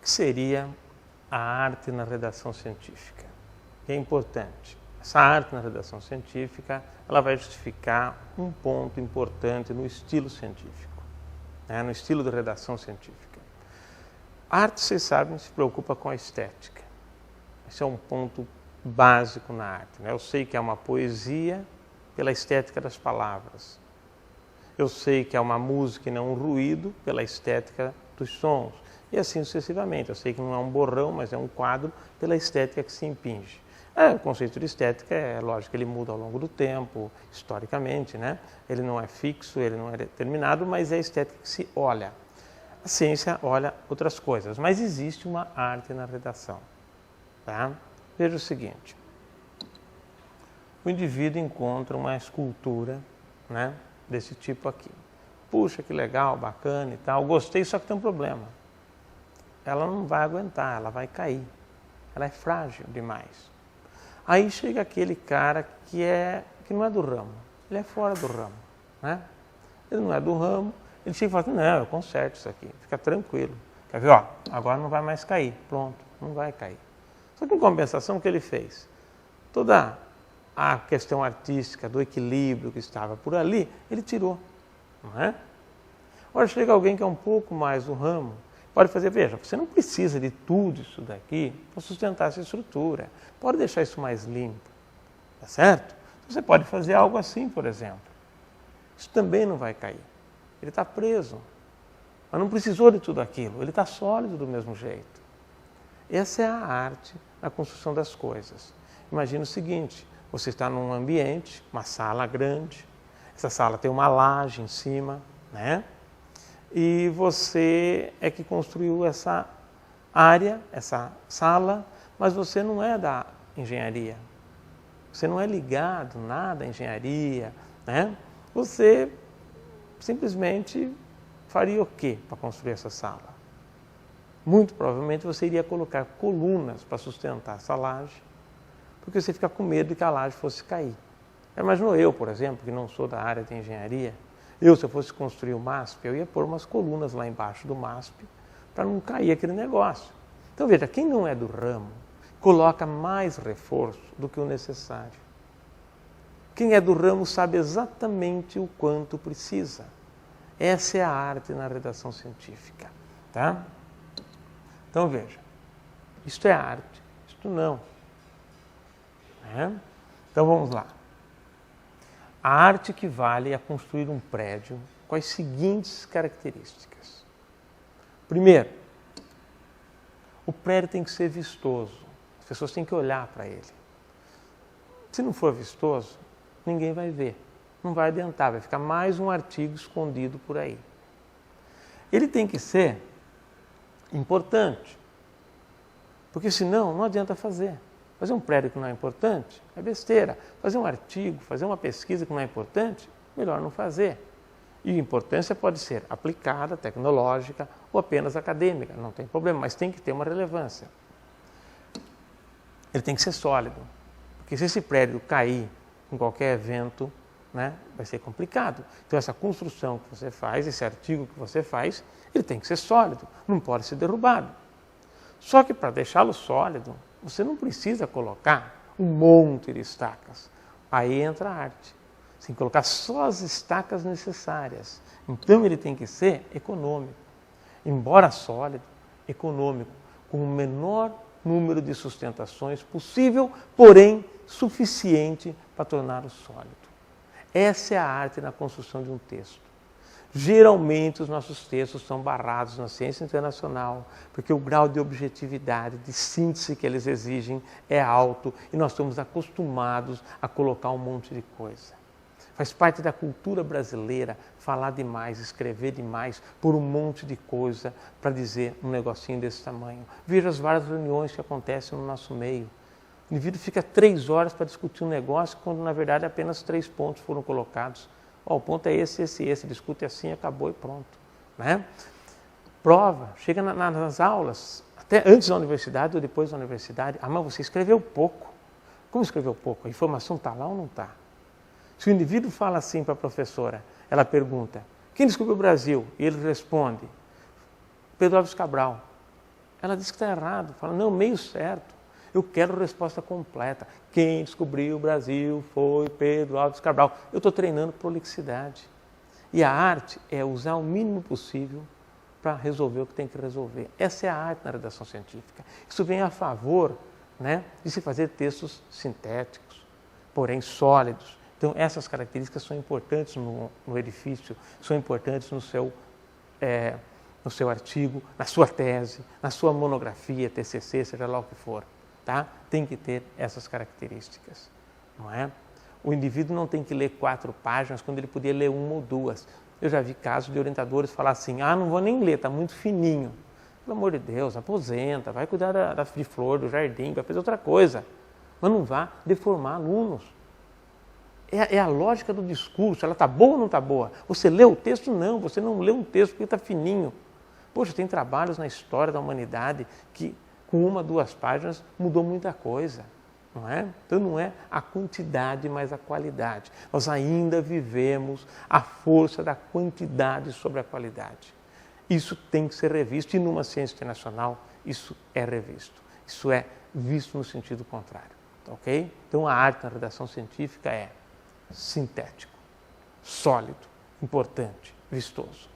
que seria a arte na redação científica? Que é importante. Essa arte na redação científica, ela vai justificar um ponto importante no estilo científico, né? No estilo de redação científica. A arte, vocês sabem, se preocupa com a estética. Esse é um ponto básico na arte, né? Eu sei que é uma poesia pela estética das palavras. Eu sei que é uma música e não um ruído pela estética dos sons. E assim sucessivamente. Eu sei que não é um borrão, mas é um quadro pela estética que se impinge. O conceito de estética, é lógico, ele muda ao longo do tempo, historicamente, né? Ele não é fixo, ele não é determinado, mas é a estética que se olha. A ciência olha outras coisas, mas existe uma arte na redação. Tá? Veja o seguinte. O indivíduo encontra uma escultura, né, desse tipo aqui. Puxa, que legal, bacana e tal. Gostei, só que tem um problema. Ela não vai aguentar, ela vai cair. Ela é frágil demais. Aí chega aquele cara que não é do ramo. Ele é fora do ramo, né? Ele não é do ramo. Ele chega e fala assim, não, eu conserto isso aqui. Fica tranquilo. Quer ver? Ó, agora não vai mais cair. Pronto, não vai cair. Só que em compensação, o que ele fez? Toda a questão artística do equilíbrio que estava por ali, ele tirou. Não é? Agora chega alguém que é um pouco mais do ramo, pode fazer, veja, você não precisa de tudo isso daqui para sustentar essa estrutura. Pode deixar isso mais limpo, tá certo? Você pode fazer algo assim, por exemplo. Isso também não vai cair. Ele está preso, mas não precisou de tudo aquilo. Ele está sólido do mesmo jeito. Essa é a arte na construção das coisas. Imagina o seguinte, você está num ambiente, uma sala grande, essa sala tem uma laje em cima, né? E você é que construiu essa área, essa sala, mas você não é da engenharia. Você não é ligado nada à engenharia, né? Você simplesmente faria o quê para construir essa sala? Muito provavelmente você iria colocar colunas para sustentar essa laje, porque você fica com medo de que a laje fosse cair. Imaginou eu, por exemplo, que não sou da área de engenharia, se eu fosse construir o MASP, eu ia pôr umas colunas lá embaixo do MASP para não cair aquele negócio. Então veja, quem não é do ramo coloca mais reforço do que o necessário. Quem é do ramo sabe exatamente o quanto precisa. Essa é a arte na redação científica. Tá? Então veja, isto é arte, isto não. Então vamos lá. A arte equivale a construir um prédio com as seguintes características. Primeiro, o prédio tem que ser vistoso. As pessoas têm que olhar para ele. Se não for vistoso, ninguém vai ver. Não vai adiantar, vai ficar mais um artigo escondido por aí. Ele tem que ser importante, porque senão não adianta fazer. Fazer um prédio que não é importante é besteira. Fazer um artigo, fazer uma pesquisa que não é importante, melhor não fazer. E a importância pode ser aplicada, tecnológica ou apenas acadêmica, não tem problema, mas tem que ter uma relevância. Ele tem que ser sólido, porque se esse prédio cair em qualquer evento, né, vai ser complicado. Então essa construção que você faz, esse artigo que você faz, ele tem que ser sólido, não pode ser derrubado. Só que para deixá-lo sólido, você não precisa colocar um monte de estacas. Aí entra a arte. Você tem que colocar só as estacas necessárias. Então ele tem que ser econômico. Embora sólido, econômico, com o menor número de sustentações possível, porém suficiente para torná-lo sólido. Essa é a arte na construção de um texto. Geralmente os nossos textos são barrados na ciência internacional, porque o grau de objetividade, de síntese que eles exigem é alto e nós estamos acostumados a colocar um monte de coisa. Faz parte da cultura brasileira falar demais, escrever demais, por um monte de coisa para dizer um negocinho desse tamanho. Veja as várias reuniões que acontecem no nosso meio. O indivíduo fica 3 horas para discutir um negócio, quando na verdade apenas 3 pontos foram colocados. O ponto é esse, discute assim, acabou e pronto. Né? Prova, chega nas aulas, até antes da universidade ou depois da universidade, mas você escreveu pouco. Como escreveu pouco? A informação está lá ou não está? Se o indivíduo fala assim para a professora, ela pergunta, quem descobriu o Brasil? E ele responde, Pedro Álvares Cabral. Ela diz que está errado, fala, não, meio certo. Eu quero resposta completa. Quem descobriu o Brasil foi Pedro Álvares Cabral. Eu estou treinando prolixidade. E a arte é usar o mínimo possível para resolver o que tem que resolver. Essa é a arte na redação científica. Isso vem a favor, né, de se fazer textos sintéticos, porém sólidos. Então, essas características são importantes no edifício, são importantes no seu artigo, na sua tese, na sua monografia, TCC, seja lá o que for. Tá? Tem que ter essas características, não é? O indivíduo não tem que ler 4 páginas quando ele podia ler 1 ou 2. Eu já vi casos de orientadores falar assim, não vou nem ler, está muito fininho. Pelo amor de Deus, aposenta, vai cuidar de flor, do jardim, vai fazer outra coisa. Mas não vá deformar alunos. É a lógica do discurso, ela está boa ou não está boa? Você leu o texto? Não, você não leu um texto porque está fininho. Poxa, tem trabalhos na história da humanidade que com 1, 2 páginas mudou muita coisa. Não é? Então não é a quantidade, mas a qualidade. Nós ainda vivemos a força da quantidade sobre a qualidade. Isso tem que ser revisto e numa ciência internacional isso é revisto. Isso é visto no sentido contrário. Ok? Então a arte na redação científica é sintético, sólido, importante, vistoso.